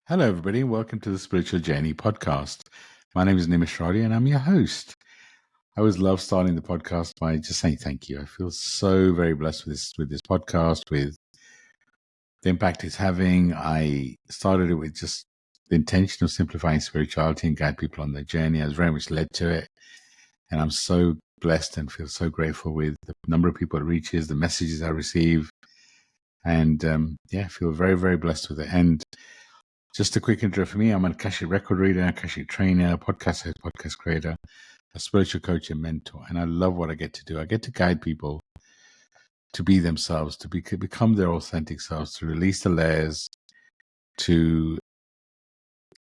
Hello, everybody, and welcome to the Spiritual Journey podcast. My name is Nimesh Radia, and I'm your host. I always love starting the podcast by just saying thank you. I feel so very blessed with this podcast, with the impact it's having. I started it with just the intention of simplifying spirituality and guide people on their journey. I was very much led to it, and I'm so blessed and feel so grateful with the number of people it reaches, the messages I receive, and I feel very, very blessed with it. And just a quick intro for me. I'm an Akashic record reader, Akashic trainer, podcast host, podcast creator, a spiritual coach and mentor. And I love what I get to do. I get to guide people to be themselves, to become their authentic selves, to release the layers, to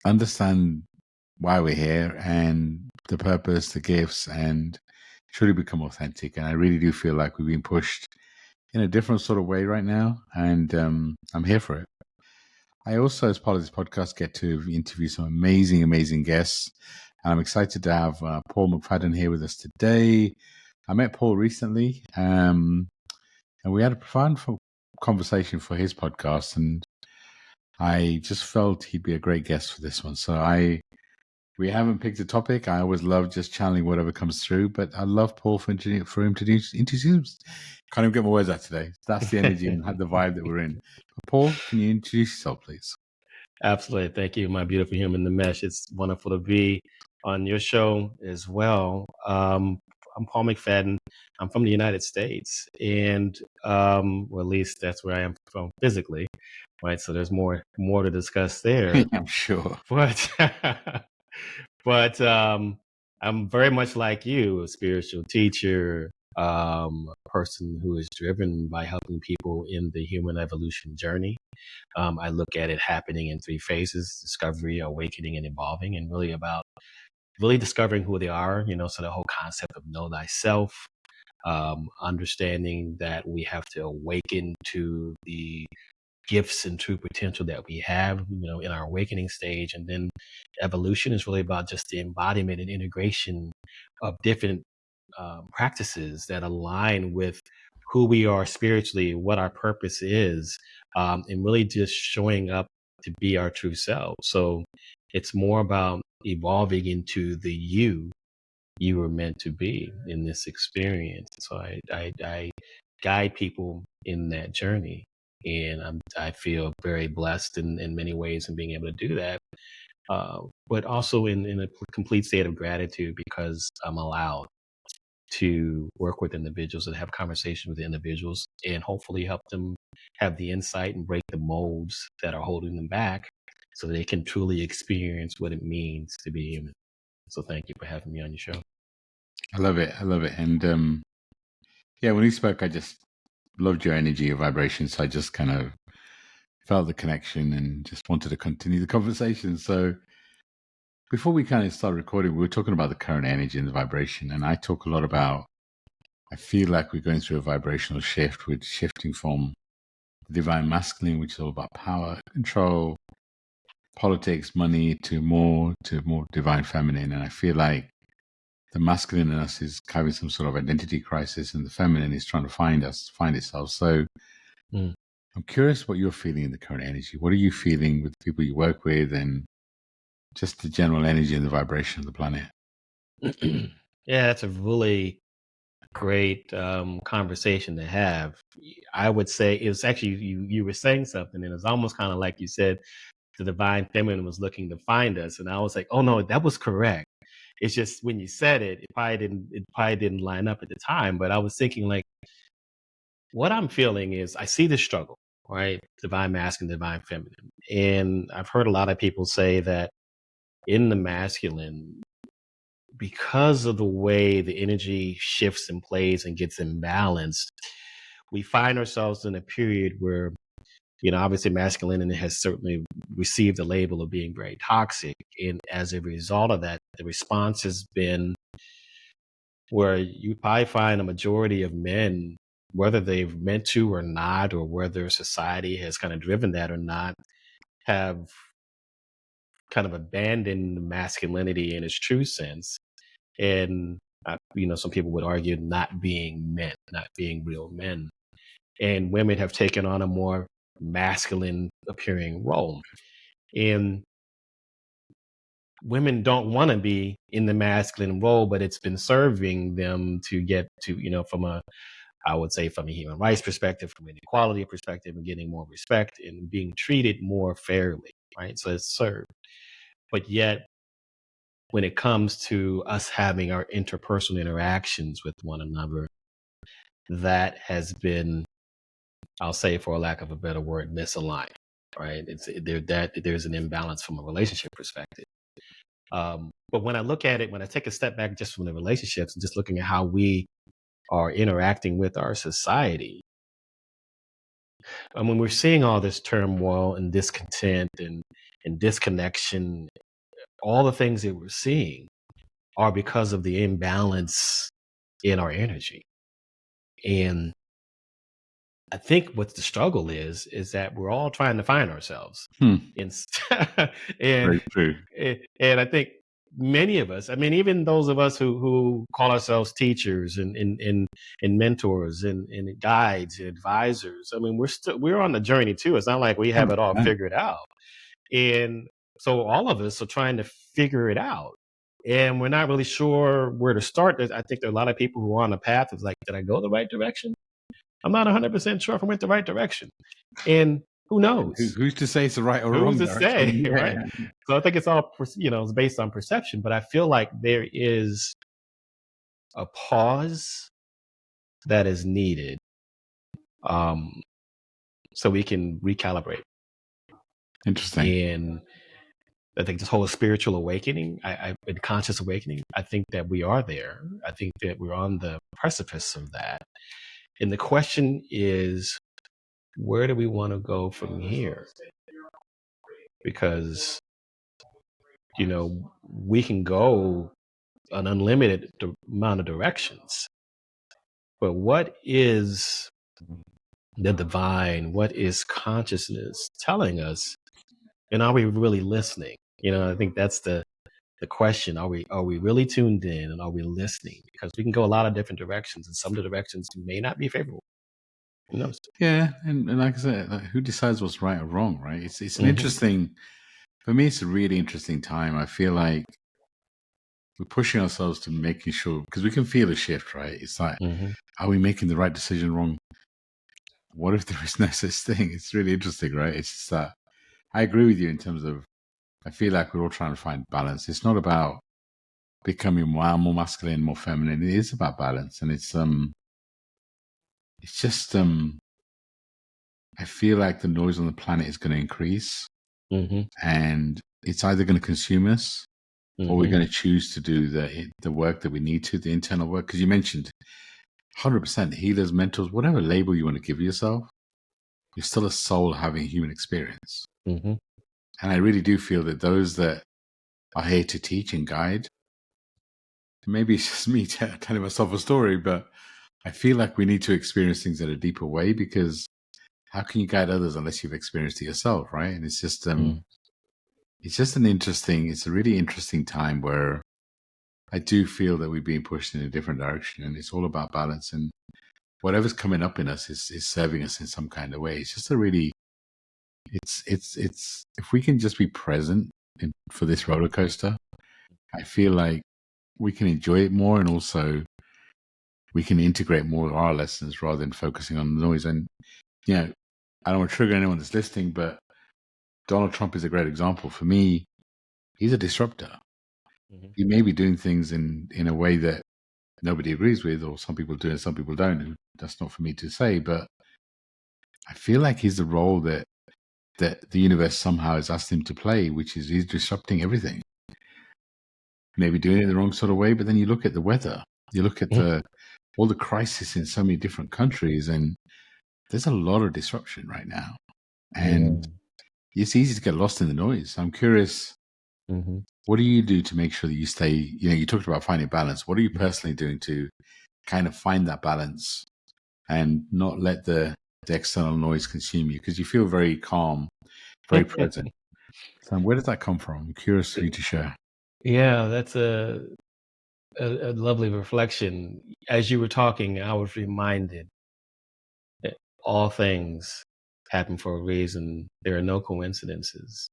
understand why we're here and the purpose, the gifts, and truly become authentic. And I really do feel like we've been pushed in a different sort of way right now. And I'm here for it. I also, as part of this podcast, get to interview some amazing guests. And I'm excited to have Paul McFadden here with us today. I met Paul recently, and we had a profound conversation for his podcast. And I just felt he'd be a great guest for this one. So we haven't picked a topic. I always love just channeling whatever comes through. But I love Paul for him to introduce. Can't even get my words out today. That's the energy and the vibe that we're in. Paul, can you introduce yourself, please? Absolutely. Thank you, my beautiful human, Nimesh. It's wonderful to be on your show as well. I'm Paul McFadden. I'm from the United States, and well, at least that's where I am from physically, right? So there's more to discuss there. I'm sure. But I'm very much like you, a spiritual teacher, a person who is driven by helping people in the human evolution journey. I look at it happening in three phases: discovery, awakening, and evolving, and really about discovering who they are, so the whole concept of know thyself, understanding that we have to awaken to the gifts and true potential that we have, in our awakening stage. And then evolution is really about just the embodiment and integration of different practices that align with who we are spiritually, what our purpose is, and really just showing up to be our true self. So it's more about evolving into the you were meant to be in this experience. So I guide people in that journey, and I feel very blessed in many ways in being able to do that. But also in a complete state of gratitude because I'm allowed to work with individuals and have conversations with individuals and hopefully help them have the insight and break the molds that are holding them back so they can truly experience what it means to be human. So thank you for having me on your show. I love it. And when you spoke, I just loved your energy, your vibration. So I just kind of felt the connection and just wanted to continue the conversation. So before we kind of start recording, we were talking about the current energy and the vibration. And I talk a lot about, I feel like we're going through a vibrational shift with shifting from the divine masculine, which is all about power, control, politics, money, to more divine feminine. And I feel like the masculine in us is having some sort of identity crisis, and the feminine is trying to find itself. So I'm curious what you're feeling in the current energy. What are you feeling with the people you work with, and just the general energy and the vibration of the planet? Yeah, that's a really great conversation to have. I would say it was actually you were saying something, and it's almost kind of like you said the divine feminine was looking to find us, and I was like, oh no, that was correct. It's just when you said it, it probably didn't line up at the time. But I was thinking, like, what I'm feeling is I see the struggle, right? Divine masculine, divine feminine. And I've heard a lot of people say that in the masculine, because of the way the energy shifts and plays and gets imbalanced, we find ourselves in a period where, obviously masculinity has certainly received the label of being very toxic. And as a result of that, the response has been where you probably find a majority of men, whether they've meant to or not, or whether society has kind of driven that or not, have kind of abandoned masculinity in its true sense. And, some people would argue not being men, not being real men. And women have taken on a more masculine appearing role. And women don't want to be in the masculine role, but it's been serving them to get to, from I would say from a human rights perspective, from an equality perspective, and getting more respect and being treated more fairly, right? So it's served. But yet, when it comes to us having our interpersonal interactions with one another, that has been, I'll say, for a lack of a better word, misaligned, right? There's an imbalance from a relationship perspective. But when I look at it, when I take a step back just from the relationships and just looking at how we are interacting with our society, and when we're seeing all this turmoil and discontent and disconnection, all the things that we're seeing are because of the imbalance in our energy. And I think what the struggle is that we're all trying to find ourselves. Hmm. and Very true. and I think many of us, I mean, even those of us who call ourselves teachers and mentors and guides and advisors, I mean, we're on the journey too. It's not like we have it all 100%. figured out. And so all of us are trying to figure it out. And we're not really sure where to start. I think there are a lot of people who are on the path of like, did I go the right direction? I'm not 100% sure if I went the right direction. And who knows? Who's to say it's the right or Who's wrong to say, direction? Yeah. right? So I think it's all, it's based on perception. But I feel like there is a pause that is needed, so we can recalibrate. Interesting. And I think this whole spiritual awakening, and conscious awakening, I think that we are there. I think that we're on the precipice of that. And the question is, where do we want to go from here? Because, we can go an unlimited amount of directions. But what is the divine? What is consciousness telling us? And are we really listening? I think that's the question. Are we really tuned in, and are we listening? Because we can go a lot of different directions, and some of the directions may not be favorable. Who knows? Yeah, and like I said, who decides what's right or wrong, right? It's an Mhm. interesting, for me, it's a really interesting time. I feel like we're pushing ourselves to making sure, because we can feel a shift, right? It's like, Mhm. are we making the right decision wrong? What if there is no such thing? It's really interesting, right? It's just that I agree with you in terms of, I feel like we're all trying to find balance. It's not about becoming more masculine, more feminine. It is about balance, and it's just I feel like the noise on the planet is going to increase, Mhm. and it's either going to consume us, or we're Mhm. going to choose to do the work that we need to, the internal work. Because you mentioned 100% healers, mentors, whatever label you want to give yourself, you're still a soul having a human experience. Mhm. And I really do feel that those that are here to teach and guide, maybe it's just me telling myself a story, but I feel like we need to experience things in a deeper way, because how can you guide others unless you've experienced it yourself, right? And it's just it's a really interesting time where I do feel that we're being pushed in a different direction, and it's all about balance. And whatever's coming up in us is serving us in some kind of way. It's just a really, it's if we can just be present for this roller coaster, I feel like we can enjoy it more, and also we can integrate more of our lessons rather than focusing on the noise. And I don't want to trigger anyone that's listening, but Donald Trump is a great example. For me, he's a disruptor. Mhm. He may be doing things in a way that nobody agrees with, or some people do and some people don't. That's not for me to say, but I feel like he's the role that the universe somehow has asked him to play, which is he's disrupting everything. Maybe doing it the wrong sort of way, but then you look at the weather, you look at all the crisis in so many different countries, and there's a lot of disruption right now. Yeah. And it's easy to get lost in the noise. I'm curious, Mhm. what do you do to make sure that you stay, you talked about finding balance. What are you personally doing to kind of find that balance and not let the external noise consume you? Because you feel very calm, very present. So where does that come from? I'm curious for you to share. Yeah, that's a lovely reflection. As you were talking, I was reminded that all things happen for a reason. There are no coincidences.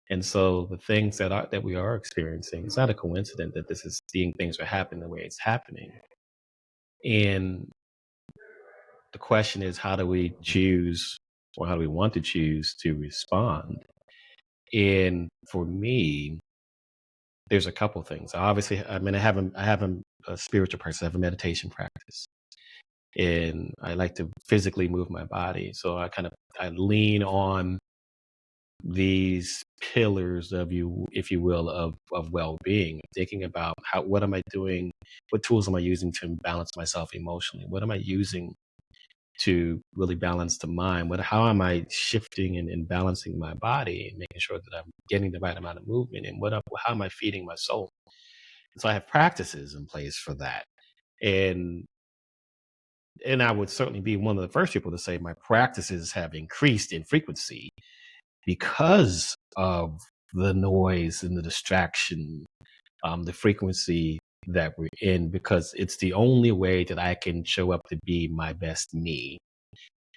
And so the things that we are experiencing, it's not a coincidence that this is seeing things are happening the way it's happening. And the question is, how do we choose, or how do we want to choose to respond? And for me, there's a couple things. Obviously, I mean, I have a spiritual practice. I have a meditation practice, and I like to physically move my body. So I lean on these pillars of you, if you will, of well-being, thinking about what am I doing, what tools am I using to balance myself emotionally, what am I using to really balance the mind, how am I shifting and balancing my body and making sure that I'm getting the right amount of movement, and how am I feeding my soul. And so I have practices in place for that. And and I would certainly be one of the first people to say my practices have increased in frequency because of the noise and the distraction, the frequency that we're in, because it's the only way that I can show up to be my best me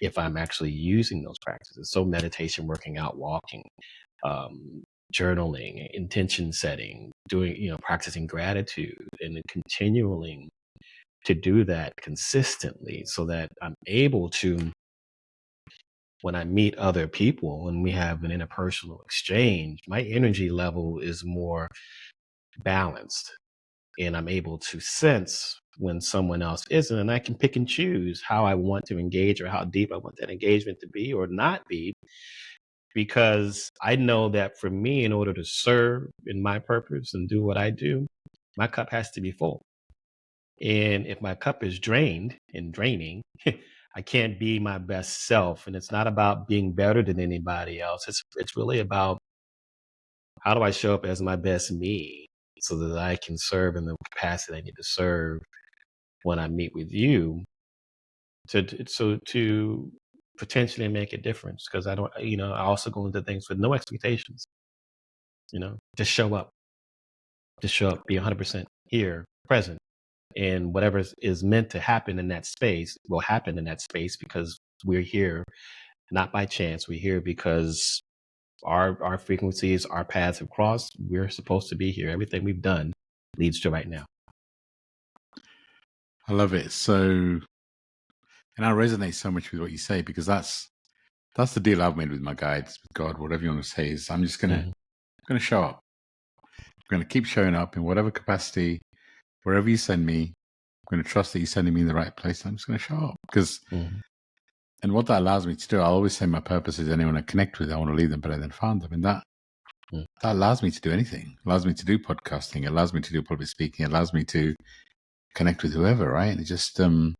if I'm actually using those practices. So meditation, working out, walking, um, journaling, intention setting, practicing gratitude, and then continuing to do that consistently so that I'm able to, when I meet other people and we have an interpersonal exchange, my energy level is more balanced, and I'm able to sense when someone else isn't. And I can pick and choose how I want to engage or how deep I want that engagement to be or not be, because I know that for me, in order to serve in my purpose and do what I do, my cup has to be full. And if my cup is drained and draining, I can't be my best self. And it's not about being better than anybody else. It's really about how do I show up as my best me so that I can serve in the capacity I need to serve when I meet with you to potentially make a difference. Because I don't, I also go into things with no expectations, just show up, be 100% here, present. And whatever is meant to happen in that space will happen in that space, because we're here not by chance. We're here because our frequencies, our paths have crossed. We're supposed to be here. Everything we've done leads to right now. I love it. So, and I resonate so much with what you say, because that's the deal I've made with my guides, with God, whatever you want to say, is I'm just Mhm, gonna show up. I'm gonna keep showing up in whatever capacity, wherever you send me. I'm gonna trust that you're sending me in the right place. I'm just gonna show up, because, mhm, and what that allows me to do, I always say my purpose is anyone I connect with, I want to leave them better than found them, and that mhm, allows me to do anything. It allows me to do podcasting. It allows me to do public speaking. It allows me to connect with whoever, right? And it just now,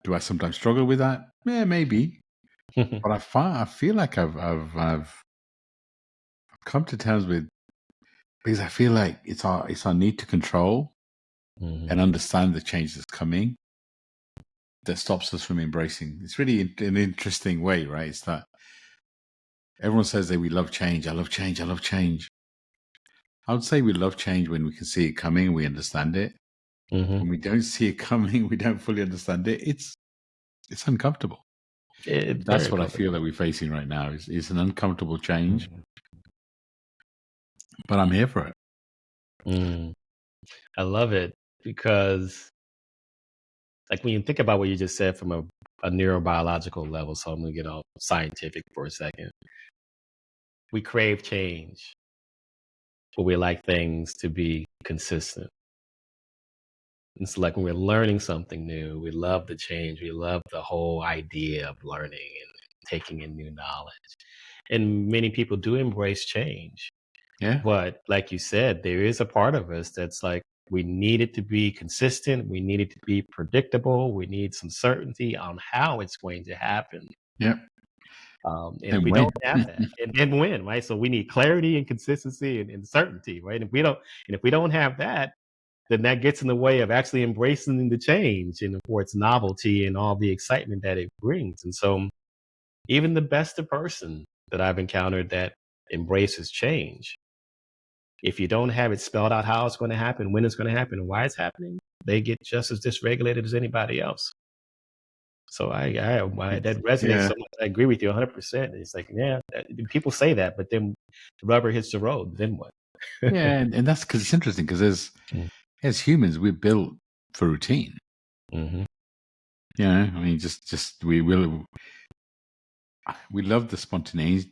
do I sometimes struggle with that? Yeah, maybe. But I feel like I've come to terms with, because I feel like it's our need to control mhm, and understand the change that's coming that stops us from embracing. It's really an interesting way, right? It's that everyone says that we love change. I love change. I love change. I would say we love change when we can see it coming, we understand it. mhm. When we don't see it coming, we don't fully understand it. It's uncomfortable. It's That's very what I feel comfortable. that we're facing right now. Is an uncomfortable change, Mhm. but I'm here for it. Mm. I love it because, like, when you think about what you just said from a neurobiological level, so I'm going to get all scientific for a second. We crave change, but we like things to be consistent. And so, like, when we're learning something new, we love the change. We love the whole idea of learning and taking in new knowledge. And many people do embrace change. Yeah, But like you said, there is a part of us that's like, we need it to be consistent. We need it to be predictable. We need some certainty on how it's going to happen. yeah. And if And we don't when? have that, and then when, right? So we need clarity and consistency and certainty, right? If we don't have that, then that gets in the way of actually embracing the change and for its novelty and all the excitement that it brings. And so even the best of person that I've encountered that embraces change, if you don't have it spelled out how it's going to happen, when it's going to happen, and why it's happening, they get just as dysregulated as anybody else. So that resonates Yeah, so much. I agree with you 100%. It's like, yeah, people say that, but then the rubber hits the road. Then what? yeah, and that's because it's interesting because as humans we're built for routine. Mm-hmm. You know, I mean, just we love the spontaneity,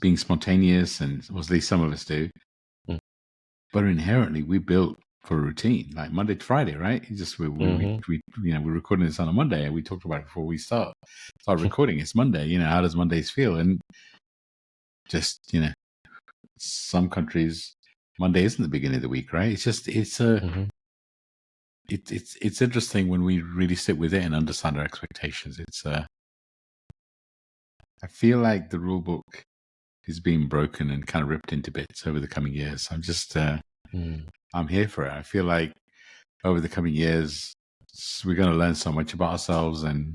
being spontaneous, and well, at least some of us do. Mm. But inherently, we built for routine, like Monday to Friday, right? It's just Mm-hmm. we we're recording this on a Monday, and we talked about it before we start recording. It's Monday. You know, how does Mondays feel? And just some countries, Monday isn't the beginning of the week, right? It's just Mm-hmm. it's interesting when we really sit with it and understand our expectations. I feel like the rule book is being broken and kind of ripped into bits over the coming years. Mm. I'm here for it. I feel like over the coming years, we're going to learn so much about ourselves, and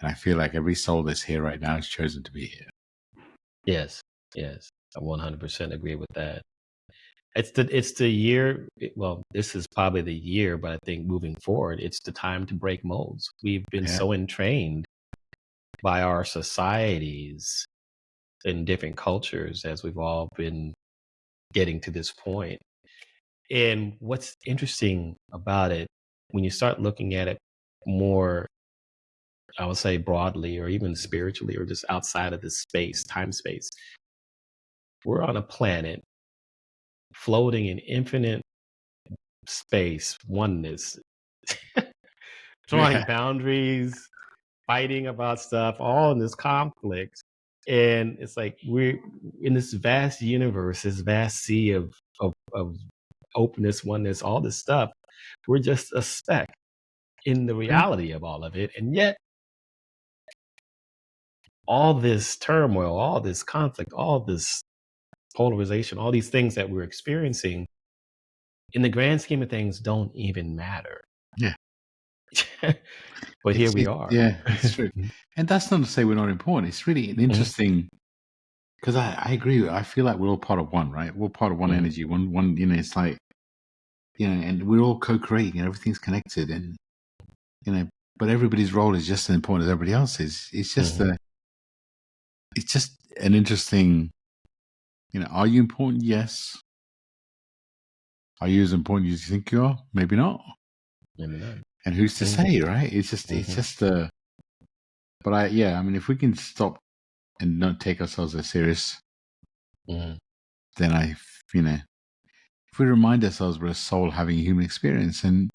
I feel like every soul that's here right now has chosen to be here. Yes, yes, I 100% agree with that. It's the year. Well, this is probably the year, but I think moving forward, it's the time to break molds. We've been Yeah, so entrained by our societies and different cultures as we've all been getting to this point. And what's interesting about it, when you start looking at it more, I would say broadly, or even spiritually, or just outside of this space, time space, we're on a planet floating in infinite space, oneness, drawing yeah, boundaries, fighting about stuff, all in this conflict. And it's like we're in this vast universe, this vast sea of openness, oneness, all this stuff. We're just a speck in the yeah. reality of all of it. And yet, all this turmoil, all this conflict, all this polarization, all these things that we're experiencing, in the grand scheme of things, don't even matter. Yeah. But here we are. Yeah, it's true. And that's not to say we're not important. It's really an Mhm, interesting because I agree. I feel like we're all part of one, right? We're all part of one mhm, energy, one. It's like and we're all co-creating, and everything's connected, and you know, but everybody's role is just as important as everybody else's. mhm, It's just an interesting. Are you important? Yes. Are you as important as you think you are? Maybe not. maybe not. And who's to Mhm, say, right? It's mhm, just But I mean, if we can stop and not take ourselves as serious, mhm, then if we remind ourselves we're a soul having a human experience, and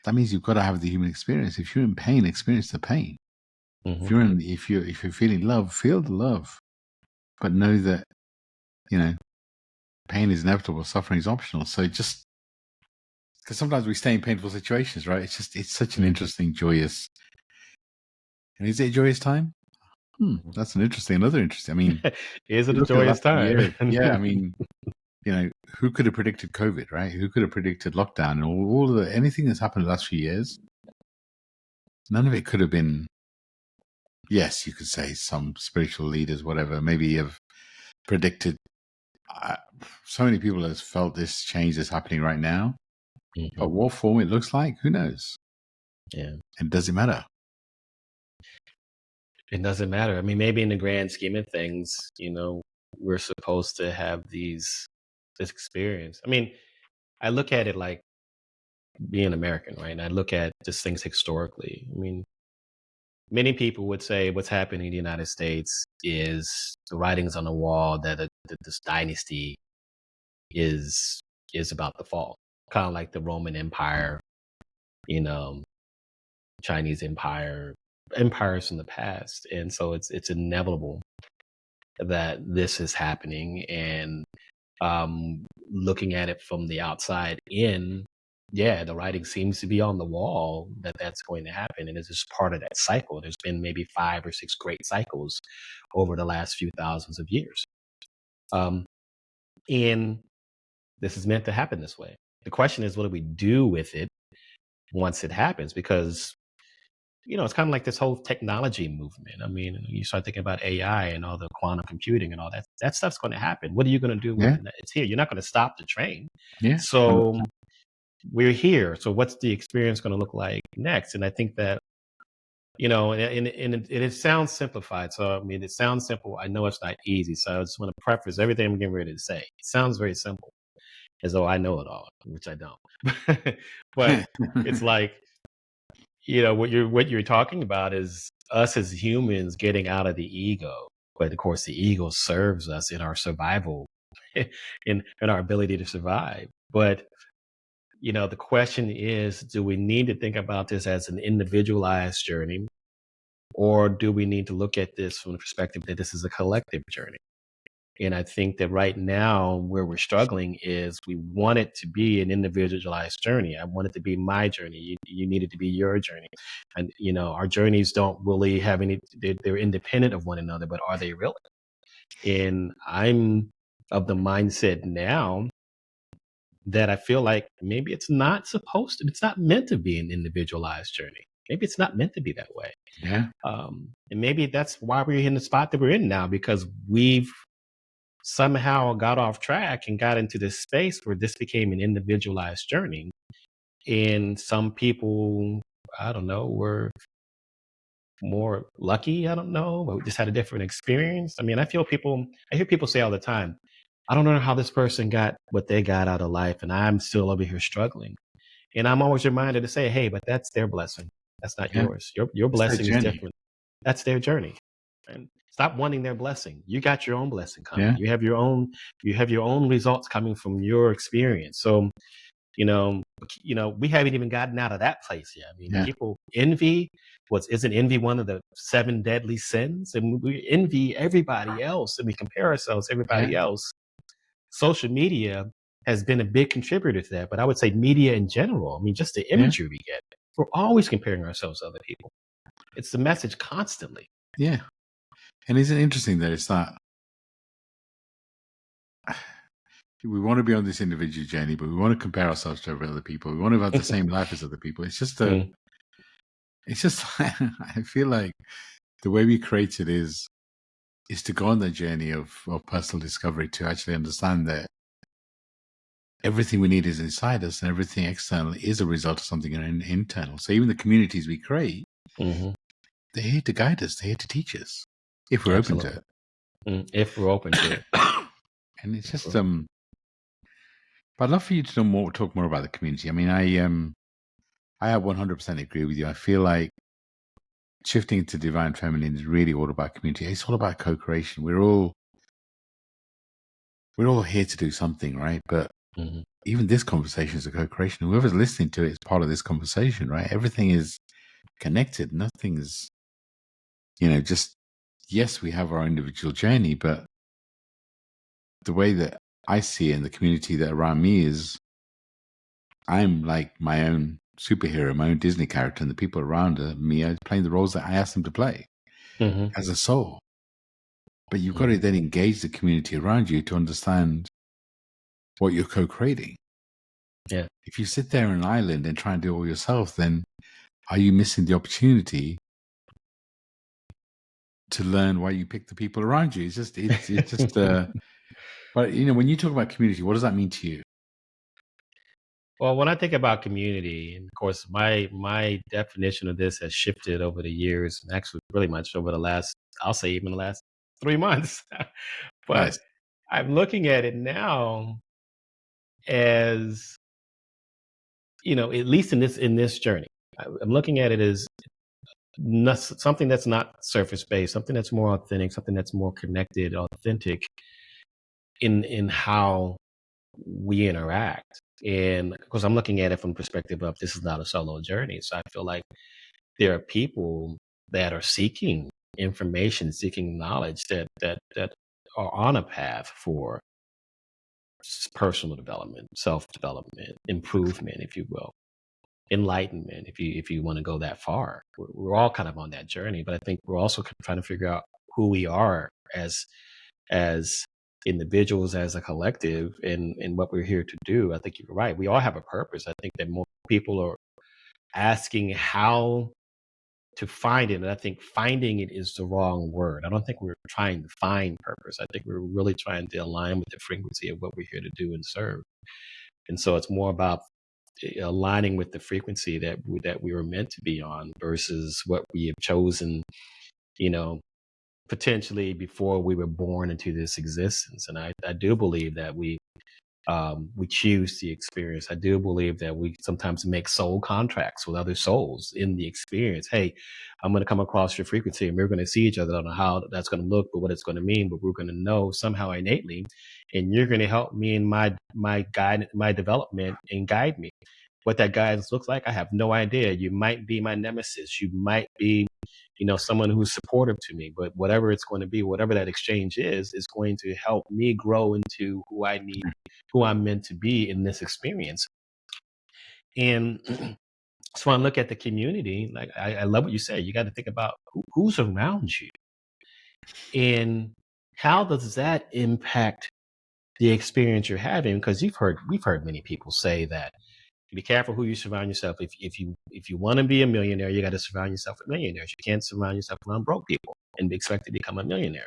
that means you've got to have the human experience. If you're in pain, experience the pain. mhm. If you're feeling love, feel the love, but know that you know pain is inevitable, suffering is optional. So just because sometimes we stay in painful situations, right? It's such an Mhm. interesting, joyous. And is it a joyous time? That's another interesting. I mean, Is you it a look at the last joyous few time? years. Yeah, I mean, who could have predicted COVID, right? Who could have predicted lockdown and all of anything that's happened in the last few years? None of it could have been. Yes, you could say some spiritual leaders, whatever, maybe have predicted. Uh, so many people have felt this change that's happening right now, but Mhm. what form it looks like, who knows? Yeah. And does it matter? It doesn't matter. I mean, maybe in the grand scheme of things, we're supposed to have this experience. I mean, I look at it like being American, right? And I look at just things historically. I mean, many people would say what's happening in the United States is the writings on the wall that this dynasty is is about to fall. Kind of like the Roman Empire, you know, Chinese Empire, empires from the past. And so it's inevitable that this is happening. And looking at it from the outside in, yeah, the writing seems to be on the wall that that's going to happen, and it's just part of that cycle. There's been maybe 5 or 6 great cycles over the last few thousands of years, um, and this is meant to happen this way. The question is, what do we do with it once it happens? Because it's kind of like this whole technology movement. I mean, you start thinking about AI and all the quantum computing and all that. That stuff's going to happen. What are you going to do when Yeah, it's here? You're not going to stop the train. yeah, So 100%. we're here. So what's the experience going to look like next? And I think that it sounds simplified. So, I mean, it sounds simple. I know it's not easy. So I just want to preface everything I'm getting ready to say. It sounds very simple, as though I know it all, which I don't. But it's like, what you're talking about is us as humans getting out of the ego. But of course, the ego serves us in our survival, in our ability to survive. But the question is, do we need to think about this as an individualized journey, or do we need to look at this from the perspective that this is a collective journey? And I think that right now, where we're struggling is we want it to be an individualized journey. I want it to be my journey. You need it to be your journey. And, our journeys don't really have they're independent of one another, but are they really? And I'm of the mindset now that I feel like maybe it's not meant to be an individualized journey. Maybe it's not meant to be that way. Yeah. And maybe that's why we're in the spot that we're in now, because we've somehow got off track and got into this space where this became an individualized journey. And some people, I don't know, were more lucky. I don't know, but we just had a different experience. I mean, I hear people say all the time, I don't know how this person got what they got out of life, and I'm still over here struggling. And I'm always reminded to say, hey, but that's their blessing. That's not Yeah. yours. Your It's their blessing is journey. different. That's their journey. And stop wanting their blessing. You got your own blessing coming. Yeah. You have your own results coming from your experience. So, you know, we haven't even gotten out of that place yet. I mean, Yeah. people envy. Isn't envy one of the seven deadly sins? And we envy everybody else, and we compare ourselves to Yeah. everybody else. Social media has been a big contributor to that, but I would say media in general. I mean, just the Yeah. imagery we get. We're always comparing ourselves to other people. It's the message constantly. Yeah. And isn't it interesting that it's that we want to be on this individual journey, but we want to compare ourselves to other people. We want to have the same life as other people. Mm, it's just, I feel like the way we create it is to go on the journey of personal discovery, to actually understand that everything we need is inside us and everything external is a result of something internal. So even the communities we create, mhm. they're here to guide us. They're here to teach us if we're open to Absolutely. If we're open to it. it. And it's If just, we're- but I'd love for you to talk more about the community. I mean, I 100% agree with you. I feel like shifting to divine feminine is really all about community. It's all about co-creation. We're all here to do something, right? But Mhm. even this conversation is a co-creation. Whoever's listening to it is part of this conversation, right? Everything is connected. Nothing's, just, yes, we have our individual journey, but the way that I see it in the community that around me is I'm like my own superhero, my own Disney character, and the people around me are playing the roles that I asked them to play Mhm. as a soul. But you've got to Mhm. then engage the community around you to understand what you're co-creating. Yeah. If you sit there on an island and try and do it all yourself, then are you missing the opportunity to learn why you pick the people around you? But when you talk about community, what does that mean to you? Well, when I think about community, and of course, my definition of this has shifted over the years, and actually, really much over the last, I'll say, even the last 3 months. But Nice. I'm looking at it now as, at least in this journey, I'm looking at it as something that's not surface based, something that's more authentic, something that's more connected, authentic in how we interact. And of course, I'm looking at it from the perspective of this is not a solo journey. So I feel like there are people that are seeking information, seeking knowledge that are on a path for personal development, self development, improvement, if you will, enlightenment, if you want to go that far. We're all kind of on that journey, but I think we're also trying to figure out who we are as individuals, as a collective, and what we're here to do. I think you're right. We all have a purpose. I think that more people are asking how to find it. And I think finding it is the wrong word. I don't think we're trying to find purpose. I think we're really trying to align with the frequency of what we're here to do and serve. And so it's more about aligning with the frequency that we were meant to be on versus what we have chosen, you know, potentially before we were born into this existence. And I do believe that we choose the experience. I do believe that we sometimes make soul contracts with other souls in the experience. Hey, I'm going to come across your frequency and we're going to see each other. I don't know how that's going to look, but what it's going to mean, but we're going to know somehow innately. And you're going to help me in my guide, my development and guide me. What that guidance looks like, I have no idea. You might be my nemesis. You might be, someone who's supportive to me, but whatever it's going to be, whatever that exchange is going to help me grow into who I'm meant to be in this experience. And so when I look at the community, like I love what you said. You got to think about who's around you and how does that impact the experience you're having? Because we've heard many people say that be careful who you surround yourself. If you want to be a millionaire, you got to surround yourself with millionaires. You can't surround yourself around broke people and expect to become a millionaire.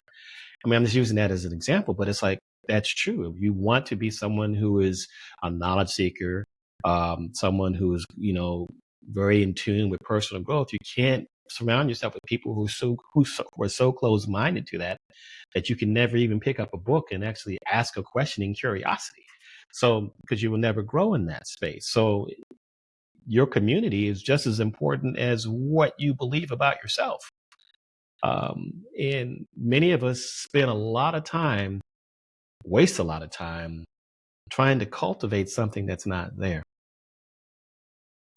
I mean, I'm just using that as an example, but it's like that's true. If you want to be someone who is a knowledge seeker, someone who is very in tune with personal growth, you can't surround yourself with people who are so close minded to that you can never even pick up a book and actually ask a questioning curiosity. So, because you will never grow in that space. So, your community is just as important as what you believe about yourself. And many of us spend waste a lot of time trying to cultivate something that's not there.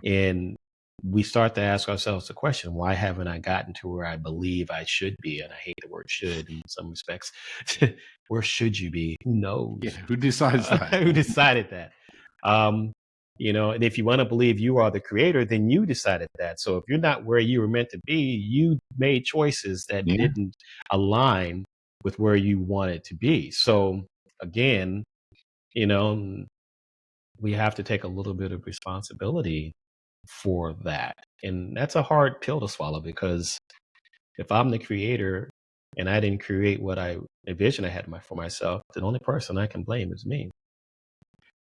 And we start to ask ourselves the question, why haven't I gotten to where I believe I should be? And I hate the word should in some respects. Where should you be? Who Yeah, knows? who decides that? Who decided that? And if you want to believe you are the creator, then you decided that. So if you're not where you were meant to be, you made choices that Yeah, didn't align with where you wanted to be. So again, you know, we have to take a little bit of responsibility for that. And that's a hard pill to swallow because if I'm the creator and I didn't create what I envisioned I had for myself, the only person I can blame is me.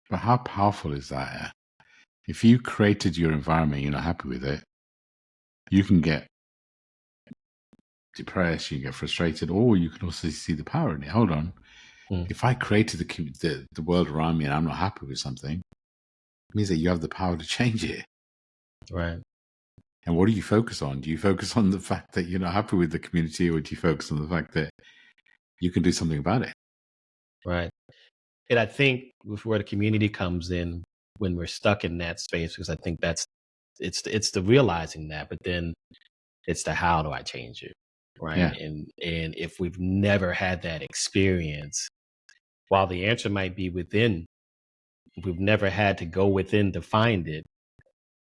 but how powerful is that? If you created your environment, you're not happy with it, you can get depressed, you can get frustrated, or you can also see the power in it. Hold on. Mm, If I created the world around me and I'm not happy with something, it means that you have the power to change it. right. And what do you focus on? Do you focus on the fact that you're not happy with the community, or do you focus on the fact that you can do something about it? Right. And I think with where the community comes in when we're stuck in that space, because I think it's the realizing that, but then it's the how do I change it, right? Yeah. And if we've never had that experience, while the answer might be within, if we've never had to go within to find it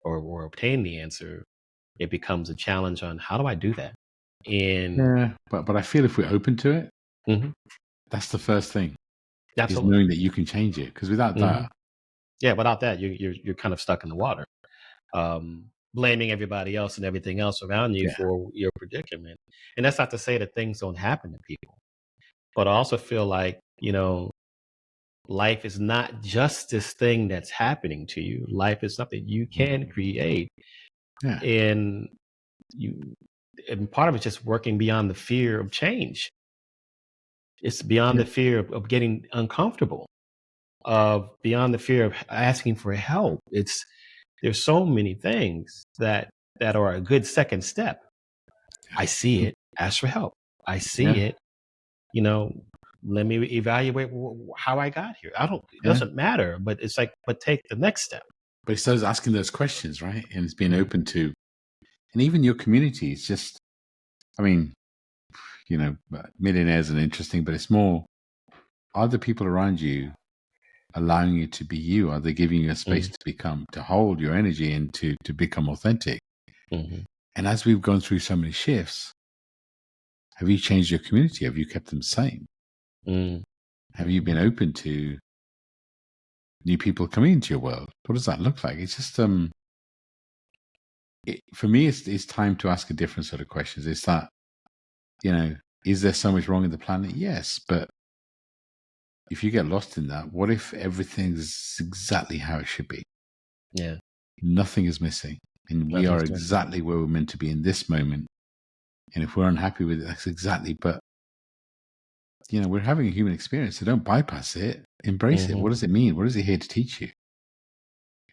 or obtain the answer, it becomes a challenge on how do I do that? And Yeah. But I feel if we're open to it, mhm, that's the first thing, is absolutely. knowing that you can change it. Because without Hmm. that, Yeah, without that, you're kind of stuck in the water. Blaming everybody else and everything else around you yeah. for your predicament. And that's not to say that things don't happen to people, but I also feel like, life is not just this thing that's happening to you. Life is something you can create. Yeah. And you, and part of it's just working beyond the fear of change. It's beyond Yeah. the fear of getting uncomfortable, of beyond the fear of asking for help. There's so many things that are a good second step. I see it, ask for help. I see Yeah. it, you know, let me evaluate how I got here. It Yeah. doesn't matter, but it's like, but take the next step. But it's those asking those questions, right? And it's being Mhm, open to, and even your community. It's just, I mean, millionaires are interesting, but it's more, are the people around you allowing you to be you? Are they giving you a space mhm, to hold your energy and to become authentic? mhm, And as we've gone through so many shifts, have you changed your community? Have you kept them same? mm, Have you mhm, been open to new people coming into your world? What does that look like? It's just, for me, it's time to ask a different sort of questions. It's that, is there so much wrong in the planet? Yes. But if you get lost in that, what if everything's exactly how it should be? Yeah. Nothing is missing. And we are Nothing's doing. exactly where we're meant to be in this moment. And if we're unhappy with it, that's exactly, but we're having a human experience, so don't bypass it. Embrace it. Mm-hmm. What does it mean? What is it here to teach you?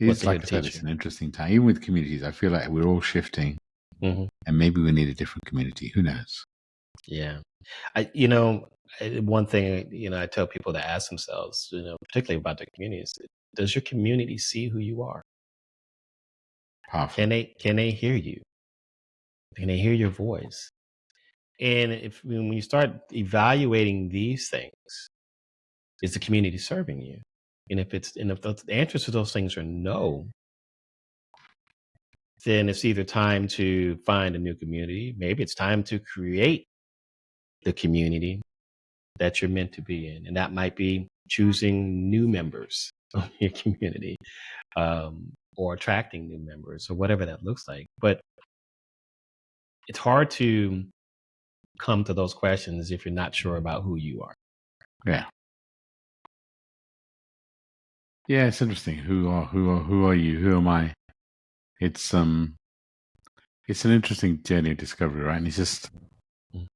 What's It's it here like to I said, teach it's you? an interesting time. Even with communities, I feel like we're all shifting, Mm-hmm. and maybe we need a different community. Who knows? Yeah. One thing, I tell people to ask themselves, particularly about their communities, does your community see who you are? Powerful. Can they hear you? Can they hear your voice? And when you start evaluating these things, is the community serving you? And if the answers to those things are no, then it's either time to find a new community. Maybe it's time to create the community that you're meant to be in. And that might be choosing new members of your community, or attracting new members or whatever that looks like. But it's hard to come to those questions if you're not sure about who you are. Yeah. Yeah, it's interesting. Who are you? Who am I? It's it's an interesting journey of discovery, right? And it's just Mm.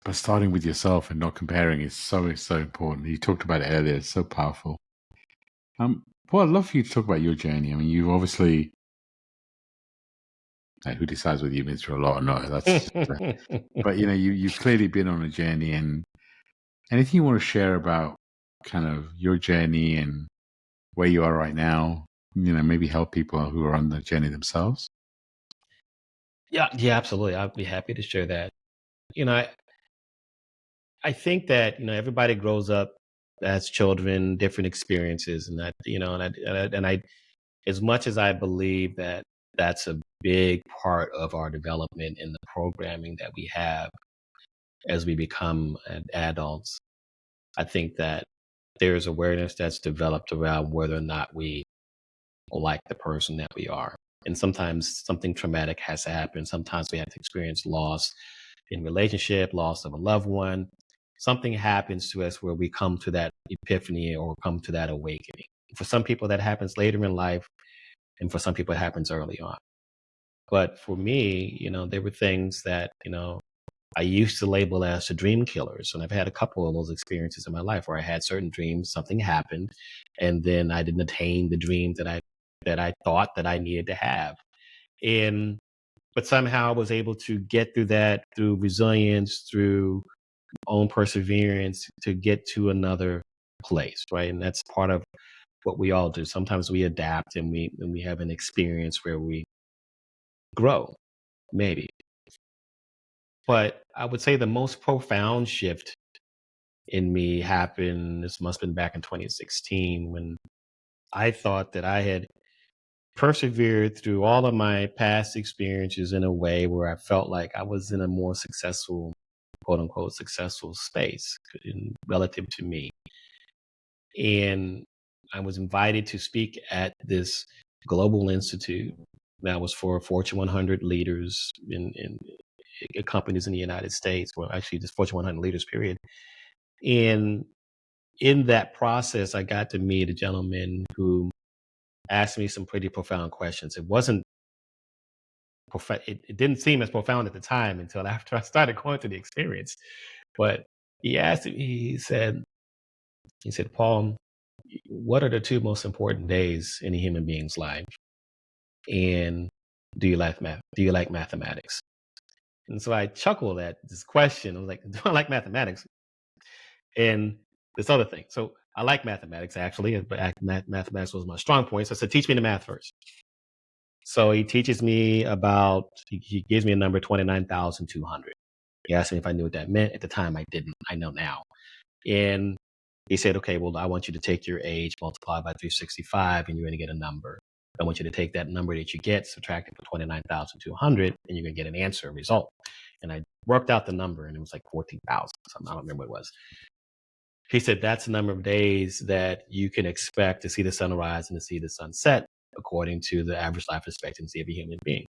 but starting with yourself and not comparing is so important. You talked about it earlier. It's so powerful. Paul, I'd love for you to talk about your journey. I mean, you've obviously who decides whether you've been through a lot or not. That's just, but you've clearly been on a journey, and anything you want to share about kind of your journey and where you are right now, maybe help people who are on the journey themselves. Yeah, yeah, absolutely. I'd be happy to share that. You know, I, I think that everybody grows up as children, different experiences, and that and I as much as I believe that that's a big part of our development in the programming that we have as we become adults. I think that there's awareness that's developed around whether or not we like the person that we are. And sometimes something traumatic has to happen. Sometimes we have to experience loss in relationship, loss of a loved one. Something happens to us where we come to that epiphany or come to that awakening. For some people, that happens later in life, and for some people, it happens early on. But for me, there were things that, I used to label as the dream killers. And I've had a couple of those experiences in my life where I had certain dreams, something happened, and then I didn't attain the dream that I thought that I needed to have. And but somehow I was able to get through that through resilience, through own perseverance to get to another place, right? And that's part of what we all do. Sometimes we adapt and we have an experience where we grow, maybe. But I would say the most profound shift in me happened, this must have been back in 2016 when I thought that I had persevered through all of my past experiences in a way where I felt like I was in a more successful, quote unquote, successful space relative to me. And I was invited to speak at this global institute that was for Fortune 100 leaders in companies in the United States, well, actually, just Fortune 100 leaders, period. And in that process, I got to meet a gentleman who asked me some pretty profound questions. It wasn't it didn't seem as profound at the time until after I started going through the experience. But he asked me, he said, Paul, what are the two most important days in a human being's life? And do you like math? Do you like mathematics? And so I chuckled at this question. I was like, do I like mathematics? And this other thing. So I like mathematics actually, but mathematics was my strong point. So I said, teach me the math first. So he teaches me he gives me a number, 29,200. He asked me if I knew what that meant. At the time, I didn't. I know now. And he said, okay, well, I want you to take your age, multiply by 365, and you're going to get a number. I want you to take that number that you get, subtract it from 29,200, and you're going to get an answer, a result. And I worked out the number, and it was like 14,000 something. I don't remember what it was. He said, that's the number of days that you can expect to see the sunrise and to see the sunset, according to the average life expectancy of a human being.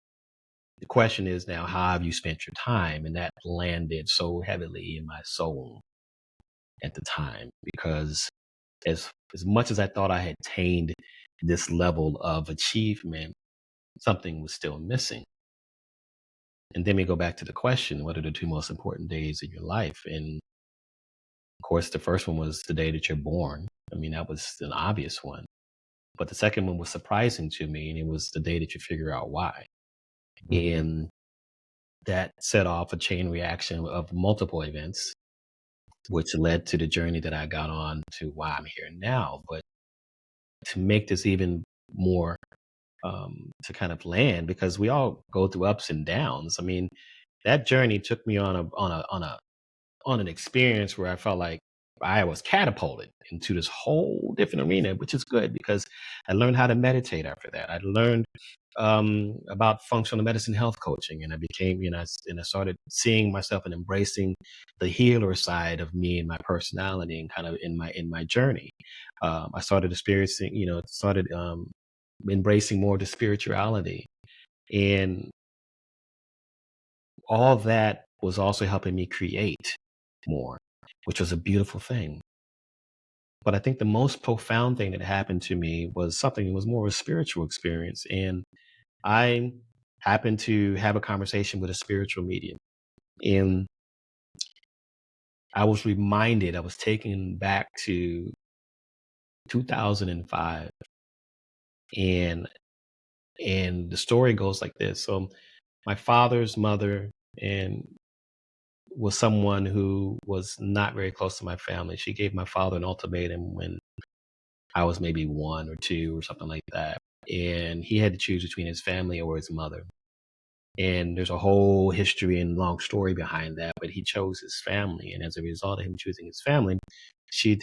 The question is now, how have you spent your time? And that landed so heavily in my soul at the time, because as much as I thought I had attained this level of achievement, something was still missing. And then we go back to the question, what are the two most important days in your life? And of course, the first one was the day that you're born. I mean, that was an obvious one. But the second one was surprising to me, and it was the day that you figure out why. And that set off a chain reaction of multiple events, which led to the journey that I got on to why I'm here now. But to make this even more to kind of land, because we all go through ups and downs. I mean, that journey took me on an experience where I felt like I was catapulted into this whole different arena, which is good because I learned how to meditate after that. I learned about functional medicine health coaching, and I became, and I started seeing myself and embracing the healer side of me and my personality, and kind of in my journey. I started experiencing, started embracing more of the spirituality, and all that was also helping me create more, which was a beautiful thing. But I think the most profound thing that happened to me was something that was more of a spiritual experience. And I happened to have a conversation with a spiritual medium. And I was taken back to 2005. And the story goes like this. So my father's mother and was someone who was not very close to my family. She gave my father an ultimatum when I was maybe 1 or 2 or something like that. And he had to choose between his family or his mother. And there's a whole history and long story behind that, but he chose his family. And as a result of him choosing his family, she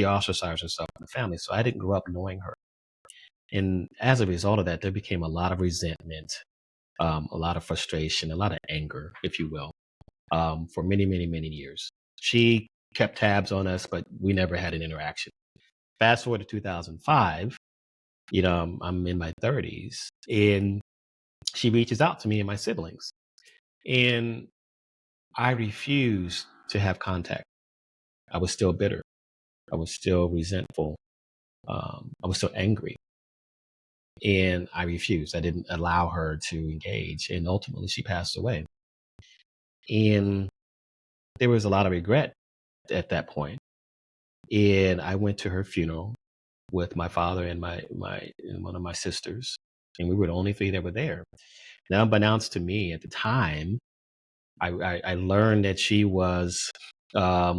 ostracized herself from the family. So I didn't grow up knowing her. And as a result of that, there became a lot of resentment, a lot of frustration, a lot of anger, if you will, for many, many, many years. She kept tabs on us, but we never had an interaction. Fast forward to 2005, I'm in my 30s, and she reaches out to me and my siblings, and I refused to have contact. I was still bitter. I was still resentful. I was still angry, and I refused. I didn't allow her to engage, and ultimately she passed away. And there was a lot of regret at that point. And I went to her funeral with my father and my and one of my sisters, and we were the only three that were there. Now, unbeknownst to me at the time, I learned that she was a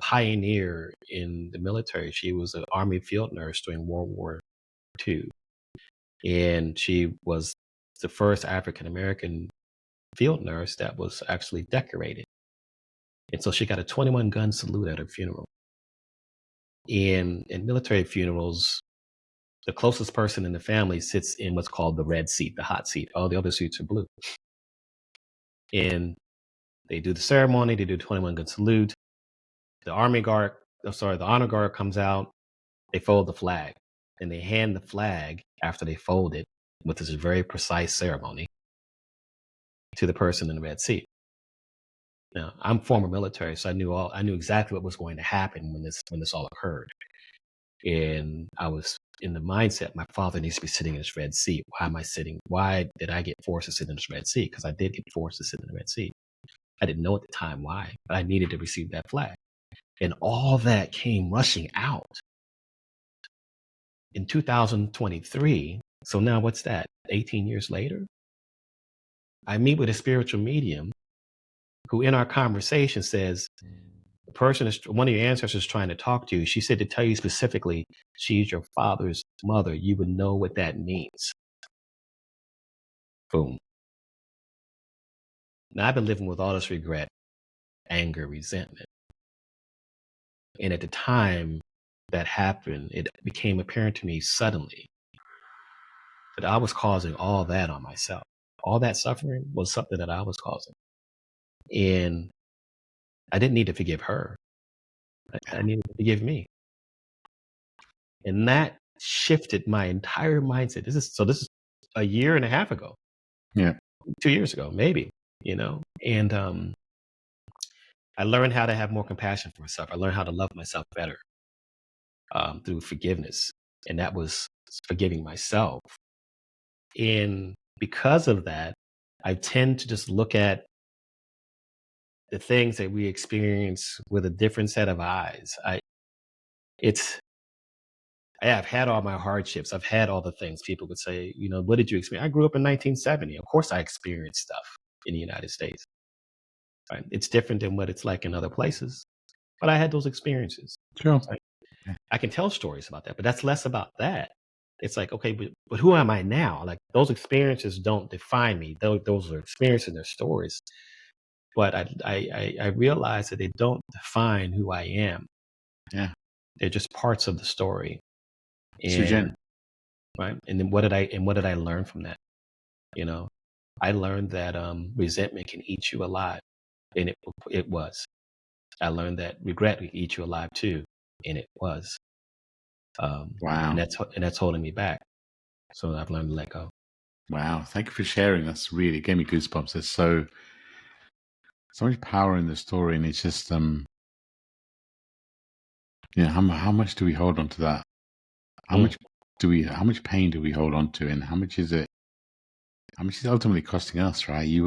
pioneer in the military. She was an Army field nurse during World War II, and she was the first African American field nurse that was actually decorated. And so she got a 21 gun salute at her funeral. And in military funerals, the closest person in the family sits in what's called the red seat, the hot seat. All the other seats are blue. And they do the ceremony, they do 21 gun salute. The the honor guard comes out, they fold the flag, and they hand the flag after they fold it with this very precise ceremony to the person in the red seat. Now, I'm former military, so I knew exactly what was going to happen when this all occurred. And I was in the mindset, my father needs to be sitting in this red seat. Why am I sitting? Why did I get forced to sit in this red seat? Because I did get forced to sit in the red seat. I didn't know at the time why, but I needed to receive that flag. And all that came rushing out in 2023. So now what's that? 18 years later, I meet with a spiritual medium who in our conversation says, one of your ancestors is trying to talk to you. She said to tell you specifically, she's your father's mother. You would know what that means. Boom. Now I've been living with all this regret, anger, resentment. And at the time that happened, it became apparent to me suddenly that I was causing all that on myself. All that suffering was something that I was causing. And I didn't need to forgive her. I needed to forgive me. And that shifted my entire mindset. This is a year and a half ago. Yeah. 2 years ago, maybe, and I learned how to have more compassion for myself. I learned how to love myself better through forgiveness. and that was forgiving myself. And because of that, I tend to just look at the things that we experience with a different set of eyes. It's I've had all my hardships. I've had all the things people would say, what did you experience? I grew up in 1970. Of course I experienced stuff in the United States. Right? It's different than what it's like in other places. But I had those experiences. Sure. Right? I can tell stories about that, but that's less about that. It's like, okay, but who am I now? Like those experiences don't define me. Those are experiences, they're stories. But I realize that they don't define who I am. Yeah. They're just parts of the story. So And Jen, right. And then what did I learn from that? I learned that resentment can eat you alive. And it was. I learned that regret can eat you alive too. And it was. And wow. that's holding me back. So I've learned to let go. Wow. Thank you for sharing. That's really gave me goosebumps. There's so much power in the story, and it's just how much do we hold on to that? How Mm, how much pain do we hold on to, and how much is it ultimately costing us, right? You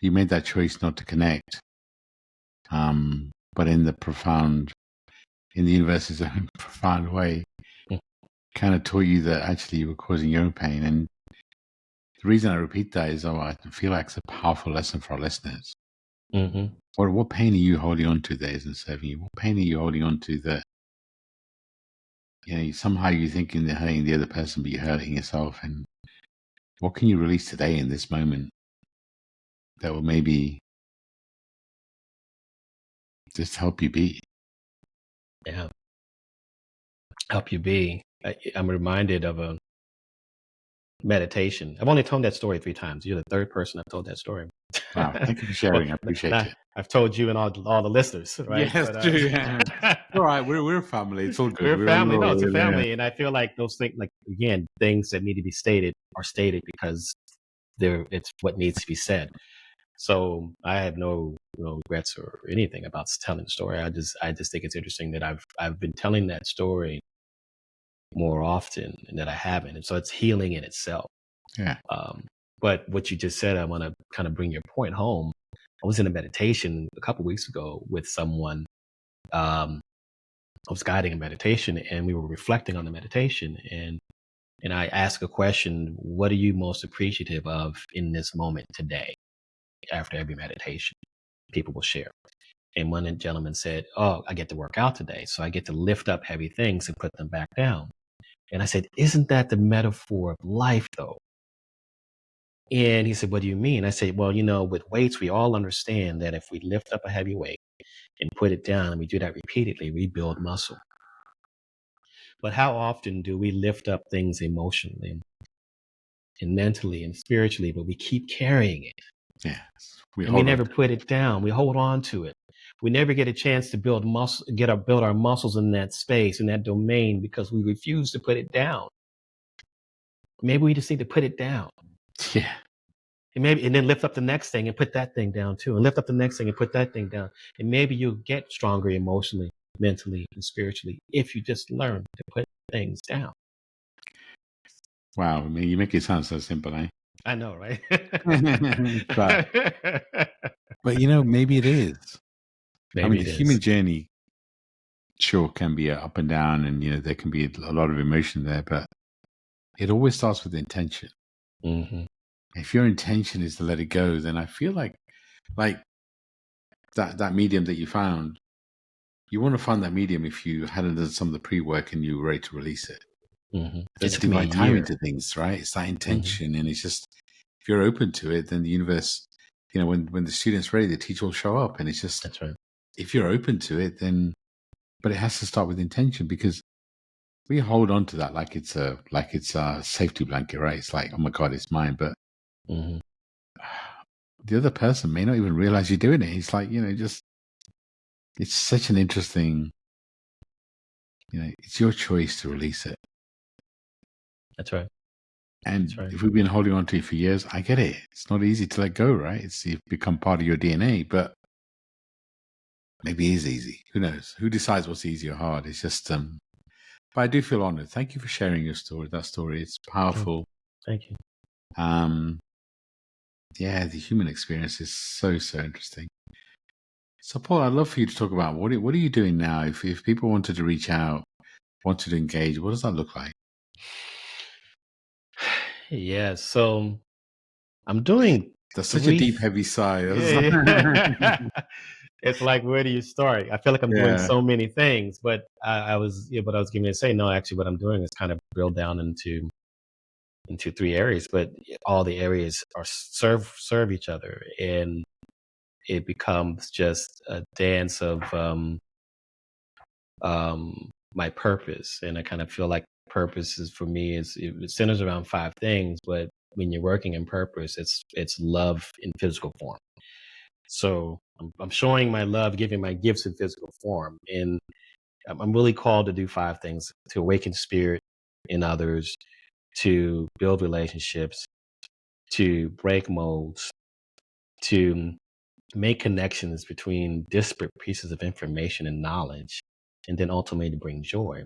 made that choice not to connect. But in the universe's own profound way, mm, kind of taught you that actually you were causing your own pain. And the reason I repeat that is, I feel like it's a powerful lesson for our listeners. mm-hmm. What pain are you holding on to that isn't serving you? What pain are you holding on to that, somehow you're thinking they're hurting the other person, but you're hurting yourself? And what can you release today in this moment that will maybe just help you be? Yeah. Help you be. I'm reminded of a meditation. I've only told that story 3 times. You're the third person I've told that story. Wow. Thank you for Well, sharing. I appreciate it. I've told you and all the listeners, right? Yes, But true. All right. We're a family. It's all good. we're a family. No, it's a Yeah. family, and I feel like those things, like again, things that need to be stated are stated because it's what needs to be said. So I have no regrets or anything about telling the story. I just think it's interesting that I've been telling that story more often and that I haven't, and so it's healing in itself. Yeah. Um, but what you just said, I want to kind of bring your point home. I was in a meditation a couple weeks ago with someone. Um, I was guiding a meditation, and we were reflecting on the meditation, and I asked a question: what are you most appreciative of in this moment today? After every meditation, people will share. And one gentleman said, "Oh, I get to work out today, so I get to lift up heavy things and put them back down." And I said, "Isn't that the metaphor of life, though?" And he said, "What do you mean?" I said, "Well, with weights, we all understand that if we lift up a heavy weight and put it down, and we do that repeatedly, we build muscle. But how often do we lift up things emotionally and mentally and spiritually, but we keep carrying it Yes. We and we hold on. never put it down? We hold on to it. We never get a chance to build build our muscles in that space, in that domain, because we refuse to put it down. Maybe we just need to put it down. Yeah. And then lift up the next thing and put that thing down too. And lift up the next thing and put that thing down. And maybe you'll get stronger emotionally, mentally, and spiritually if you just learn to put things down." Wow. I mean, you make it sound so simple, eh? I know, right? but maybe it is. I mean, Maybe the it is. human journey sure can be up and down, and there can be a lot of emotion there, but it always starts with intention. Hmm. If your intention is to let it go, then I feel like that medium that you found, you want to find that medium if you hadn't done some of the pre-work and you were ready to release it. Hmm. It There's a took me a divine time year. into things, right? It's that Hmm. intention, and it's just, if you're open to it, then the universe, when the student's ready, the teacher will show up, and it's just, That's right. if you're open to it, then, but it has to start with intention, because we hold on to that like it's a safety blanket, right? It's like, oh my God, it's mine. But Hmm. the other person may not even realize you're doing it. It's like, just, it's such an interesting, it's your choice to release it. That's right. And That's right. if we've been holding on to it for years, I get it. It's not easy to let go, right? It's become part of your DNA, but maybe it is easy. Who knows? Who decides what's easy or hard? It's just, but But I do feel honored. Thank you for sharing your story. That story, it's powerful. Thank you. Yeah, the human experience is so interesting. So, Paul, I'd love for you to talk about what are you doing now? If people wanted to reach out, wanted to engage, what does that look like? Yeah, so I'm doing That's such a three. deep, heavy sigh. Yeah, yeah. It's like, where do you start? I feel like I'm doing Yeah. so many things, but I was, yeah, but I was giving to say, no, actually, what I'm doing is kind of drilled down into three areas, but all the areas are serve each other, and it becomes just a dance of my purpose. And I kind of feel like purpose is for me is it centers around five things, but when you're working in purpose, it's love in physical form. So I'm showing my love, giving my gifts in physical form, and I'm really called to do five things: to awaken spirit in others, to build relationships, to break molds, to make connections between disparate pieces of information and knowledge, and then ultimately to bring joy.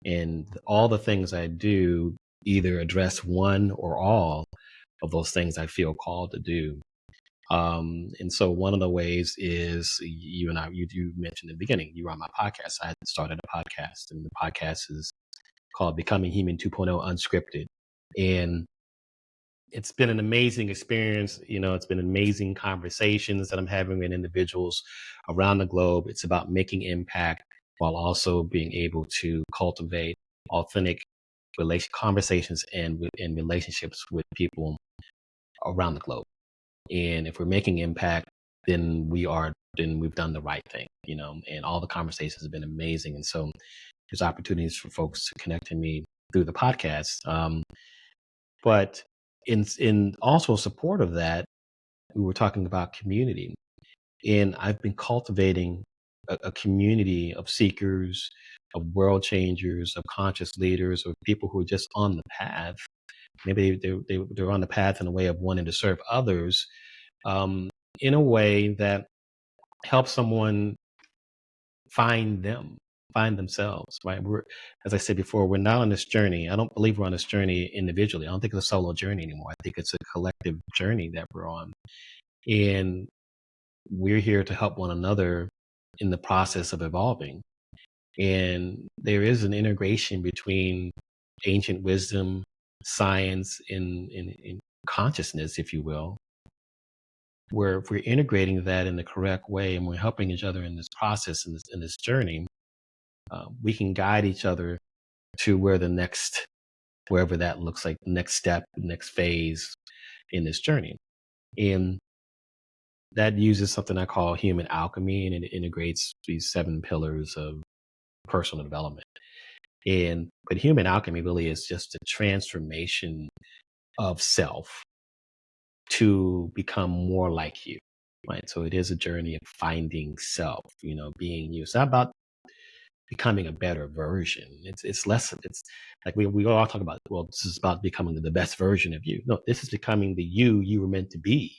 And all the things I do either address one or all of those things I feel called to do. And so one of the ways is you and I, you mentioned in the beginning, you were on my podcast. I had started a podcast, and the podcast is called Becoming Human 2.0 Unscripted. And it's been an amazing experience. It's been amazing conversations that I'm having with individuals around the globe. It's about making impact while also being able to cultivate authentic conversations and relationships with people around the globe. And if we're making impact, then we've done the right thing, and all the conversations have been amazing. And so there's opportunities for folks to connect to me through the podcast. But in also support of that, we were talking about community, and I've been cultivating a community of seekers, of world changers, of conscious leaders, of people who are just on the path. Maybe they're on the path in a way of wanting to serve others, um, in a way that helps someone find find themselves. Right? As I said before, we're not on this journey. I don't believe we're on this journey individually. I don't think it's a solo journey anymore. I think it's a collective journey that we're on, and we're here to help one another in the process of evolving. And there is an integration between ancient wisdom, science, and consciousness, if you will, where if we're integrating that in the correct way and we're helping each other in this process, in this journey, we can guide each other to wherever that looks like, the next step, the next phase in this journey. And that uses something I call human alchemy, and it integrates these seven pillars of personal development. But human alchemy really is just a transformation of self to become more like you. Right. So it is a journey of finding self, being you. It's not about becoming a better version. It's less, it's like we all talk about, well, this is about becoming the best version of you. No, this is becoming the you were meant to be.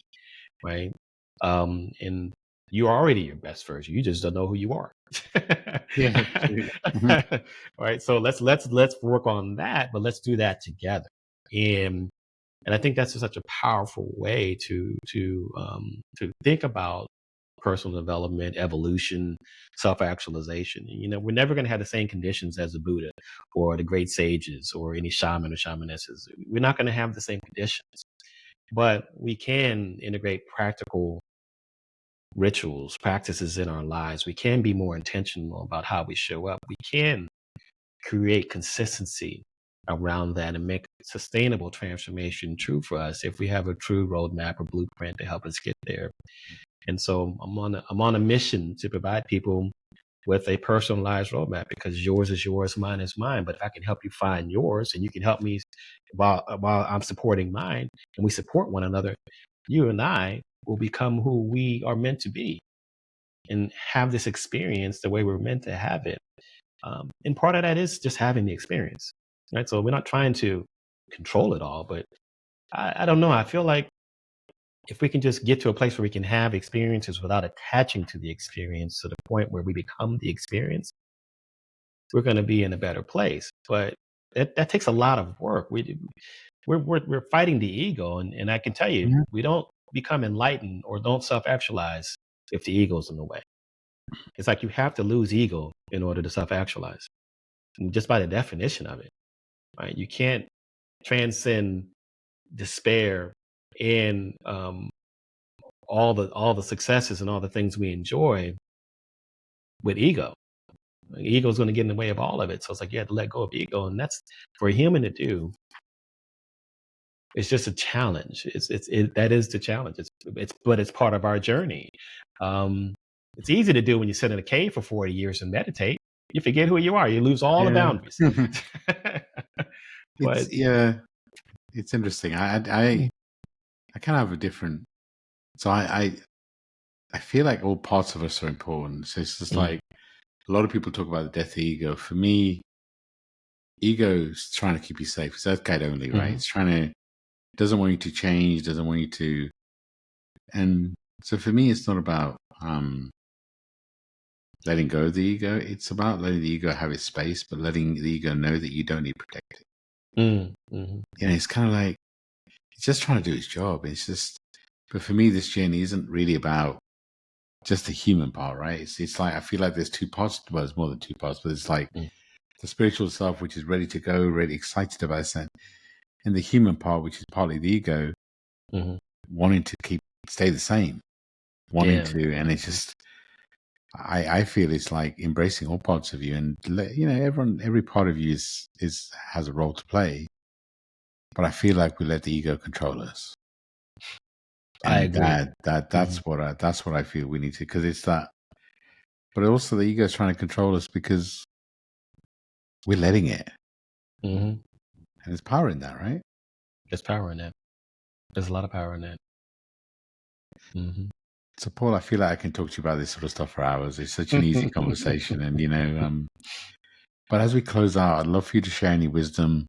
Right. And you're already your best version. You just don't know who you are. Yeah, true. Mhm. Right. So let's work on that, but let's do that together. And and I think that's such a powerful way to think about personal development, evolution, self-actualization. We're never going to have the same conditions as the Buddha or the great sages or any shaman or shamanesses. We're not going to have the same conditions, but we can integrate practical rituals, practices in our lives. We can be more intentional about how we show up. We can create consistency around that and make sustainable transformation true for us if we have a true roadmap or blueprint to help us get there. And so I'm on a mission to provide people with a personalized roadmap, because yours is yours, mine is mine. But if I can help you find yours and you can help me while I'm supporting mine, and we support one another, you and I will become who we are meant to be and have this experience the way we're meant to have it. And part of that is just having the experience, right? So we're not trying to control it all, but I don't know. I feel like if we can just get to a place where we can have experiences without attaching to the experience to the point where we become the experience, we're going to be in a better place. But that takes a lot of work. We're fighting the ego, and I can tell you, Yeah. we don't become enlightened or don't self-actualize if the ego's in the way. It's like you have to lose ego in order to self-actualize, just by the definition of it, right? You can't transcend despair and all the successes and all the things we enjoy with ego. Ego is going to get in the way of all of it. So it's like you have to let go of ego, and that's for a human to do. It's just a challenge. That is the challenge. But it's part of our journey. Um, it's easy to do when you sit in a cave for 40 years and meditate. You forget who you are. You lose all the Yeah. boundaries. But It's interesting. I kind of have a different. So I feel like all parts of us are important. So it's just like a lot of people talk about the death of ego. For me, ego's trying to keep you safe. It's earth guide only, right? It's trying to, doesn't want you to change, doesn't want you to. And so for me, it's not about letting go of the ego. It's about letting the ego have its space, but letting the ego know that you don't need to protect it. It's kind of like, it's just trying to do its job. It's just, but for me, this journey isn't really about just the human part, right? It's like, I feel like there's two parts. Well, there's more than two parts, but it's like the spiritual self, which is ready to go, really excited about it, and the human part, which is partly the ego, wanting to stay the same, wanting to, and it's just, I feel it's like embracing all parts of you, and every part of you has a role to play, but I feel like we let the ego control us. And I agree. that's what I feel we need to, because it's that, but also the ego is trying to control us because we're letting it, and there's power in that, right? There's power in that. There's a lot of power in that. So, Paul, I feel like I can talk to you about this sort of stuff for hours. It's such an easy conversation, and but as we close out, I'd love for you to share any wisdom,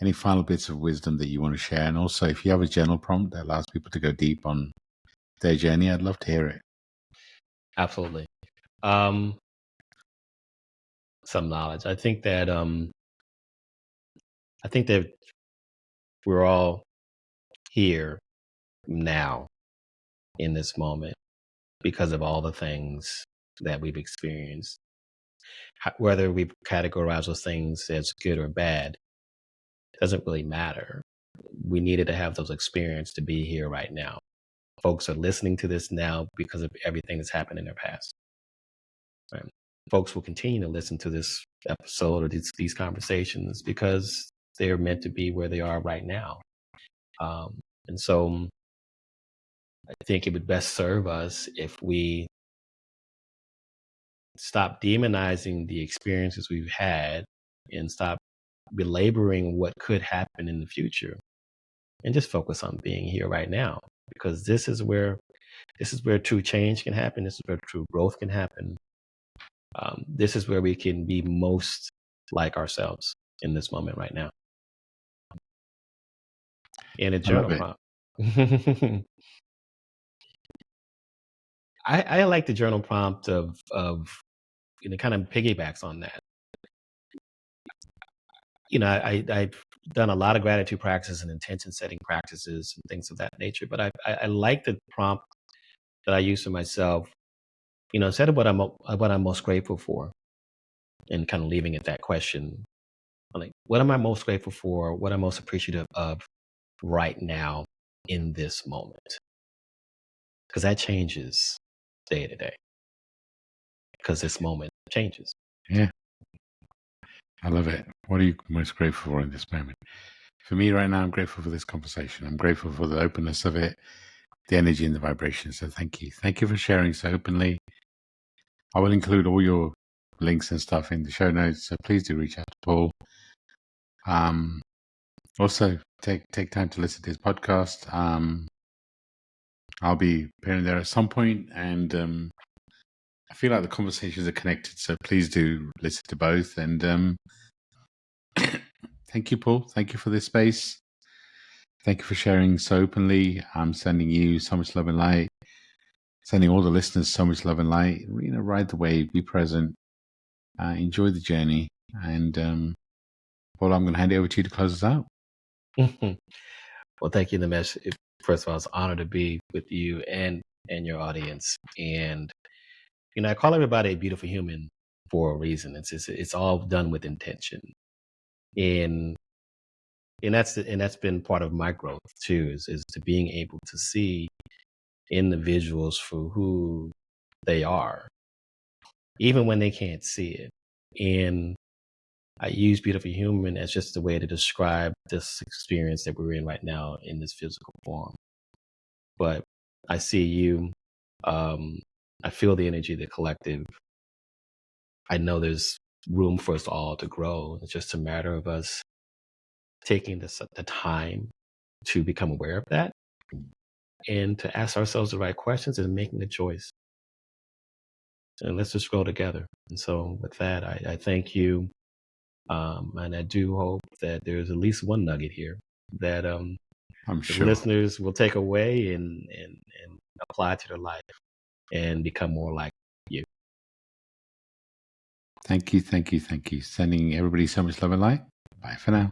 any final bits of wisdom that you want to share, and also if you have a journal prompt that allows people to go deep on their journey, I'd love to hear it. Absolutely. Some knowledge. I think that we're all here now in this moment because of all the things that we've experienced. Whether we categorize those things as good or bad doesn't really matter. We needed to have those experiences to be here right now. Folks are listening to this now because of everything that's happened in their past. Right? Folks will continue to listen to this episode or these conversations because they're meant to be where they are right now. And so I think it would best serve us if we stop demonizing the experiences we've had and stop belaboring what could happen in the future and just focus on being here right now, because this is where true change can happen. This is where true growth can happen. This is where we can be most like ourselves in this moment right now. In a journal prompt. I like the journal prompt of kind of piggybacks on that. I've done a lot of gratitude practices and intention setting practices and things of that nature, but I like the prompt that I use for myself. Instead of what I'm most grateful for, and kind of leaving it that question, I'm like, what am I most grateful for? What I'm most appreciative of right now in this moment? Because that changes day to day. Because this moment changes. Yeah, I love it. What are you most grateful for in this moment? For me right now, I'm grateful for this conversation. I'm grateful for the openness of it, the energy and the vibration. So thank you. Thank you for sharing so openly. I will include all your links and stuff in the show notes, so please do reach out to Paul. Also, take time to listen to his podcast. I'll be appearing there at some point, and I feel like the conversations are connected, so please do listen to both. And thank you, Paul. Thank you for this space. Thank you for sharing so openly. I'm sending you so much love and light. Sending all the listeners so much love and light. Ride the wave. Be present. enjoy the journey. And Paul, I'm going to hand it over to you to close us out. Well, thank you, Nimesh. First of all, it's an honor to be with you and your audience. And I call everybody a beautiful human for a reason. It's all done with intention, and that's been part of my growth too. Is to being able to see individuals for who they are, even when they can't see it. And I use beautiful human as just a way to describe this experience that we're in right now in this physical form. But I see you. I feel the energy of the collective. I know there's room for us all to grow. It's just a matter of us taking the time to become aware of that and to ask ourselves the right questions and making a choice. And let's just grow together. And so with that, I thank you. And I do hope that there's at least one nugget here that I'm the sure. listeners will take away and apply to their life and become more like you. Thank you. Sending everybody so much love and light. Bye for now.